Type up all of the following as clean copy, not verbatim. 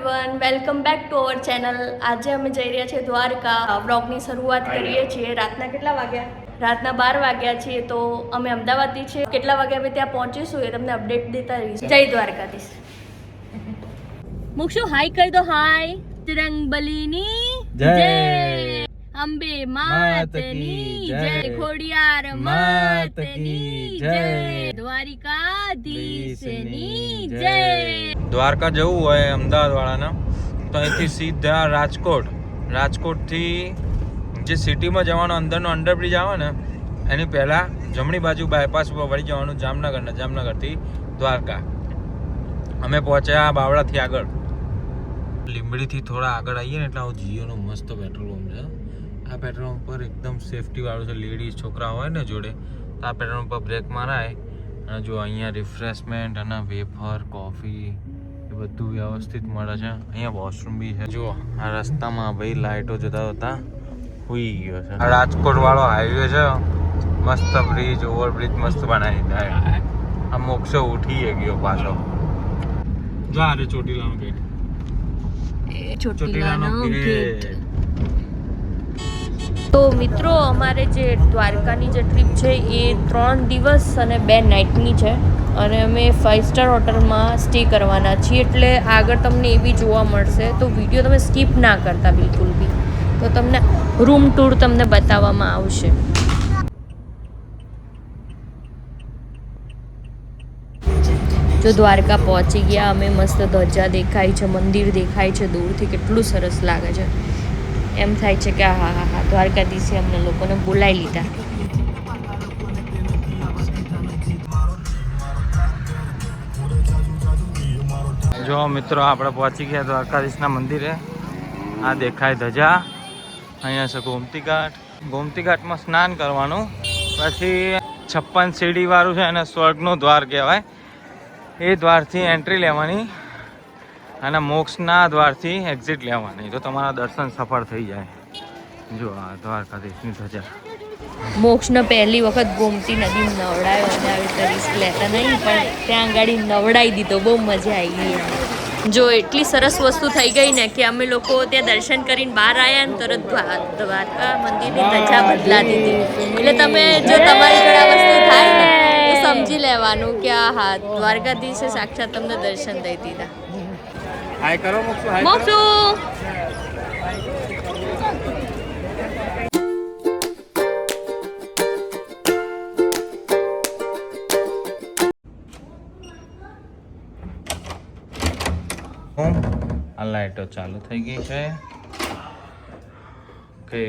Everyone, welcome back to our channel. આજે અમે જઈ રહ્યા છીએ દ્વારકા. વ્લોગની શરૂઆત કરીએ છીએ. રાતના કેટલા વાગ્યા? રાતના 12 વાગ્યા છીએ. તો અમે અમદાવાદથી છીએ. કેટલા વાગે અમે ત્યાં પહોંચીશું એ તમને અપડેટ દેતા રહીશું. જય દ્વારકાધીશ. મુક્ષુ હાય કરી દો. હાય. તિરંગબલીની જય. અંબે માતની જય. ખોડિયાર માતની જય. દ્વારિકાધીશની જય. દ્વારકા જવું હોય અમદાવાદ વાળાને તો અહીંથી સીધા રાજકોટથી જે સિટીમાં જવાનો અંદરનો અંડરબ્રિજ આવે ને એની પહેલાં જમણી બાજુ બાયપાસ ઉપર વળી જવાનું જામનગરથી દ્વારકા. અમે પહોંચ્યા બાવળાથી આગળ. લીંબડીથી થોડા આગળ આવીએ ને એટલે આવું જીઓનો મસ્ત પેટ્રોલ પંપ છે. આ પેટ્રોલ પંપ પર એકદમ સેફટી વાળું છે. લેડીઝ છોકરા હોય ને જોડે તો આ પેટ્રોલ પંપ પર બ્રેક મારાય અને જો અહીંયા રિફ્રેશમેન્ટ અને વેફર કોફી એ બધું વ્યવસ્થિત મળે છે. અહીંયા વોશરૂમ બી છે. જુઓ આ રસ્તામાં ભાઈ લાઇટો જતા જતા હુઈ ગયો છે. આ રાજકોટ વાળો હાઈવે છે. મસ્ત બ્રિજ ઓવરબ્રિજ મસ્ત બનાવી દીધા. આ મોક્ષો ઉઠી ગયો પાછો. જો આ રે ચોટીલાનો ગેટ. ચોટીલાનો ગેટ. તો મિત્રો અમારે જે દ્વારકાની જે ટ્રીપ છે એ 3 દિવસ અને 2 નાઇટની છે અને અમે 5 સ્ટાર હોટલમાં સ્ટે કરવાના છીએ. એટલે આગળ તમને એ બી જોવા મળશે. તો વિડીયો તમે સ્કીપ ના કરતા બિલકુલ બી. તો તમને રૂમ ટૂર તમને બતાવવામાં આવશે. જો દ્વારકા પહોંચી ગયા અમે. મસ્ત ધજા દેખાય છે, મંદિર દેખાય છે દૂરથી. કેટલું સરસ લાગે છે. એમ થાય છે કે હા હા હા દ્વારકાધીશે અમને લોકોને બોલાવી લીધા. જો મિત્રો આપણે પહોંચી ગયા દ્વારકાધીશના મંદિરે. આ દેખાય ધજા. અહીંયા છે ગોમતી ઘાટમાં સ્નાન કરવાનું. પછી 56 સીડી વાળું છે અને સ્વર્ગનો દ્વાર કહેવાય. એ દ્વારથી એન્ટ્રી લેવાની અને મોક્ષના દ્વારથી એક્ઝિટ લેવાની. તો તમારા દર્શન સફળ થઈ જાય. જો આ દ્વારકાધીશની ધજા. મોક્ષને પહેલી વખત ગોમતી નદી નવડાયો અને આવી રીતે રિસ્ક લેતા નહીં પણ ત્યાં આગળ નવડાવી દીધો. બહુ મજા આવી ગઈ. જો એટલી સરસ વસ્તુ થઈ ગઈ ને કે અમે લોકો ત્યાં દર્શન કરીને બહાર આવ્યા ને તરત દ્વારકા મંદિરની ધજા બદલાતી હતી. એટલે તમે જો તમારી જોડે આ વસ્તુ થાય ને તો સમજી લેવાનું કે હા દ્વારકાધીશે સાક્ષાત તમને દર્શન દઈ દીધા. હાય કરો મોક્ષુ. મોક્ષુ આ લાઈટો ચાલુ થઈ ગઈ છે. કે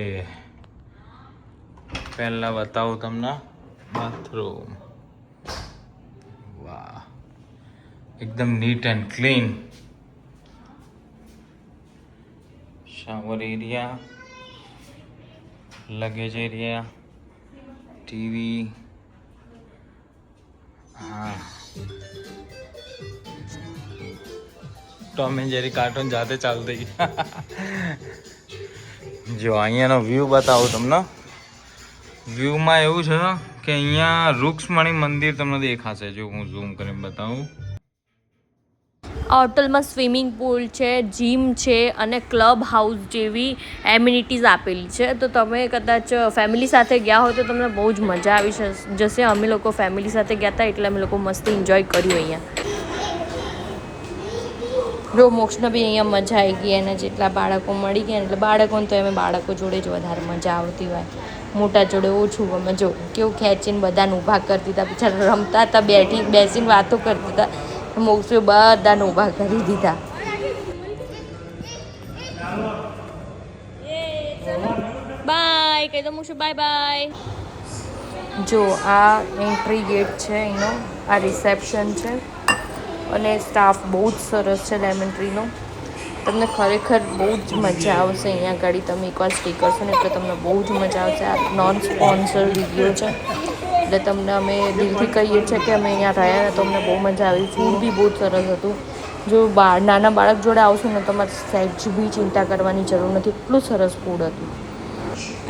પહેલા બતાવું તમને બાથરૂમ. વાહ, એકદમ neat and clean. Shower area, luggage area, TV. હા, ટોમ એન્ડ જેરી કાર્ટૂન જાતે ચાલુ થઈ ગઈ. જો અહીંયાનો વ્યૂ બતાવું તમને. વ્યૂમાં એવું છે કે અહીંયા રૂક્ષ્મણી મંદિર તમને દેખાશે. જો હું ઝૂમ કરીને બતાવું. આ હોટલમાં સ્વિમિંગ પુલ છે, જીમ છે અને ક્લબ હાઉસ જેવી એમ્યુનિટીઝ આપેલી છે. તો તમે કદાચ ફેમિલી સાથે ગયા હોય તો તમને બહુ જ મજા આવી જશે. અમે લોકો ફેમિલી સાથે ગયા હતા એટલે અમે લોકો મસ્ત એન્જોય કર્યું અહીંયા. જો મોક્ષને બી અહીંયા મજા આવી ગઈ. અને જેટલા બાળકો મળી ગયા એટલે બાળકોને તો એમ બાળકો જોડે જ વધારે મજા આવતી હોય. મોટા જોડે ઓછું ગમે. જો કેવું ખેંચીને બધાને ઊભા કરતી હતા. બિચારા રમતા હતા, બેસીને વાતો કરતા હતા. મોક્ષે બધાને ઊભા કરી દીધા. બાય કહી દો મોક્ષ. Bye bye. જો આ એન્ટ્રી ગેટ છે એનો. આ રિસેપ્શન છે અને સ્ટાફ બહુ જ સરસ છે લેમન ટ્રીનો. તમને ખરેખર બહુ જ મજા આવશે અહીંયા આગળ. તમે એકવાર સ્ટે કરશો ને એટલે તમને બહુ જ મજા આવશે. આ નોન સ્પોન્સર વિડીયો છે એટલે તમને અમે દિલથી કહીએ છીએ કે અમે અહીંયા રહ્યા ને તો અમને બહુ મજા આવી. ફૂડ બી બહુ જ સરસ હતું. જો નાના બાળક જોડે આવશો ને તમારે સહેજ બી ચિંતા કરવાની જરૂર નથી. એટલું સરસ ફૂડ હતું.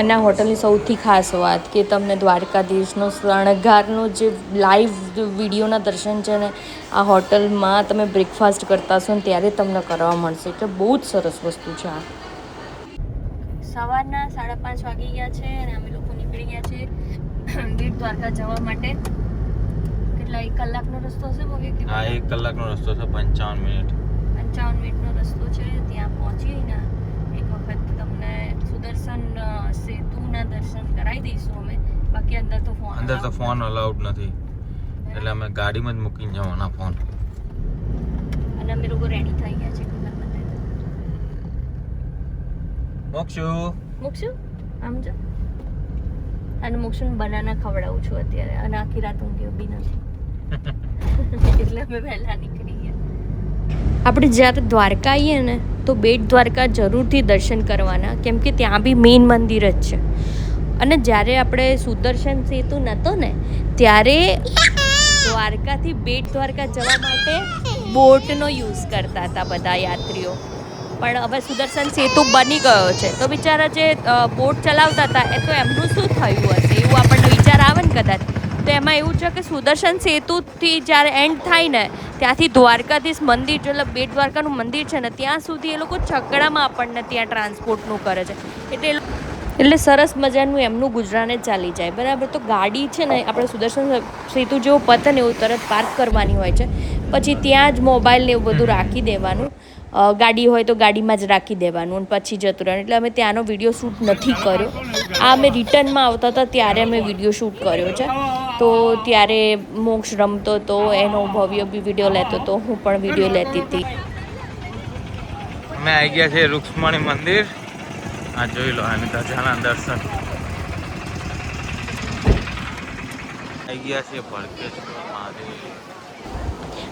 અને આ હોટલની સૌથી ખાસ વાત કે તમને દ્વારકાધીશનો શણગારનો જે લાઈવ વિડીયોના દર્શન છે ને આ હોટલમાં તમે બ્રેકફાસ્ટ કરતા હશો ને ત્યારે તમને કરવા મળશે એટલે બહુ જ સરસ વસ્તુ છે આ. સવારના 5:30 વાગી ગયા છે અને અમે લોકો નીકળી ગયા છે બેટ દ્વારકા જવા માટે. કેટલા 1 કલાકનો રસ્તો હશે મમ્મી? હા 1 કલાકનો રસ્તો છે, 55 મિનિટ. 55 મિનિટનો રસ્તો છે. ત્યાં પહોંચીને એક વખત તમને સુદર્શન સેતુના દર્શન કરાવી દઈશું અમે. બાકી અંદર તો ફોન અલાઉડ નથી એટલે અમે ગાડીમાં જ મૂકીને જવાના ફોન. અને અમે લોકો રેડી થઈ ગયા છે. મૂકશું આમ જો અને મૂકશું બનાના ખવડાવું છું અત્યારે અને આખી રાત ઊંઘ્યો બી નથી એટલે અમે વહેલા નીકળી ગયા. આપણે જ્યારે દ્વારકા આવીએ ને તો બેટ દ્વારકા જરૂરથી દર્શન કરવાના કેમ કે ત્યાં બી મેઇન મંદિર જ છે. અને જ્યારે આપણે સુદર્શન સેતુ નહોતો ને ત્યારે દ્વારકાથી બેટ દ્વારકા જવા માટે બોટનો યુઝ કરતા હતા બધા યાત્રીઓ. પણ હવે સુદર્શન સેતુ બની ગયો છે તો બિચારા જે બોટ ચલાવતા હતા એ તો એમનું શું થયું હશે એવું આપણને વિચાર આવે ને કદાચ. તો એમાં એવું છે કે સુદર્શન સેતુથી જ્યારે એન્ડ થાય ને ત્યાંથી દ્વારકાધીશ મંદિર એટલે બેટ દ્વારકાનું મંદિર છે ને ત્યાં સુધી એ લોકો છકડામાં આપણને ત્યાં ટ્રાન્સપોર્ટનું કરે છે. એટલે સરસ મજાનું એમનું ગુજરાને ચાલી જાય બરાબર. તો ગાડી છે ને આપણે સુદર્શન સેતુ જેવું પતે ને એવું તરત પાર્ક કરવાની હોય છે. પછી ત્યાં જ મોબાઈલ ને એવું બધું રાખી દેવાનું. ગાડી હોય તો ગાડીમાં જ રાખી દેવાનું અને પછી જતું રહેવાનું. એટલે અમે ત્યાંનો વિડીયો શૂટ નથી કર્યો. આ અમે રિટર્નમાં આવતા હતા ત્યારે અમે વિડીયો શૂટ કર્યો છે. તો ત્યારે મોક્ષ રમતો હતો એનો ભવ્ય બી વિડીયો લેતો હતો, હું પણ વિડીયો લેતી હતી. અમે આવી ગયા છે રૂક્ષ્મણી મંદિર. આ જોઈ લો અને ધજાના દર્શન. આવી ગયા છે ભડકેશ્વર મહાદેવ.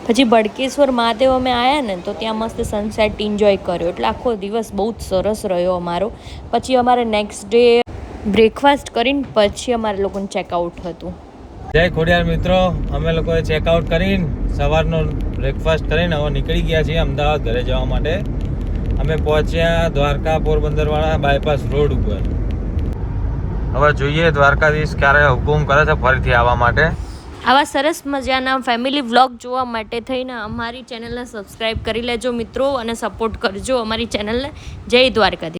પછી ભડકેશ્વર મહાદેવ અમે આવ્યા ને તો ત્યાં મસ્ત સનસેટ એન્જોય કર્યો એટલે આખો દિવસ બહુ જ સરસ રહ્યો અમારો. પછી અમારે નેક્સ્ટ ડે બ્રેકફાસ્ટ કરીને પછી અમારે લોકોને ચેકઆઉટ હતું. જય ખોડિયાર મિત્રો, અમે લોકોએ ચેકઆઉટ કરીને સવારનો બ્રેકફાસ્ટ કરીને હવે નીકળી ગયા છીએ અમદાવાદ ઘરે જવા માટે. અમે પહોંચ્યા દ્વારકા પોરબંદર વાળા બાયપાસ રોડ ઉપર. હવે જોઈએ દ્વારકાધીશ ક્યારે હુકુમ કરે છે ફરીથી આવવા માટે. આવા સરસ મજાના ફેમિલી વ્લોગ જોવા માટે થઈને અમારી ચેનલને સબસ્ક્રાઈબ કરી લેજો મિત્રો અને સપોર્ટ કરજો અમારી ચેનલને. જય દ્વારકાધીશ.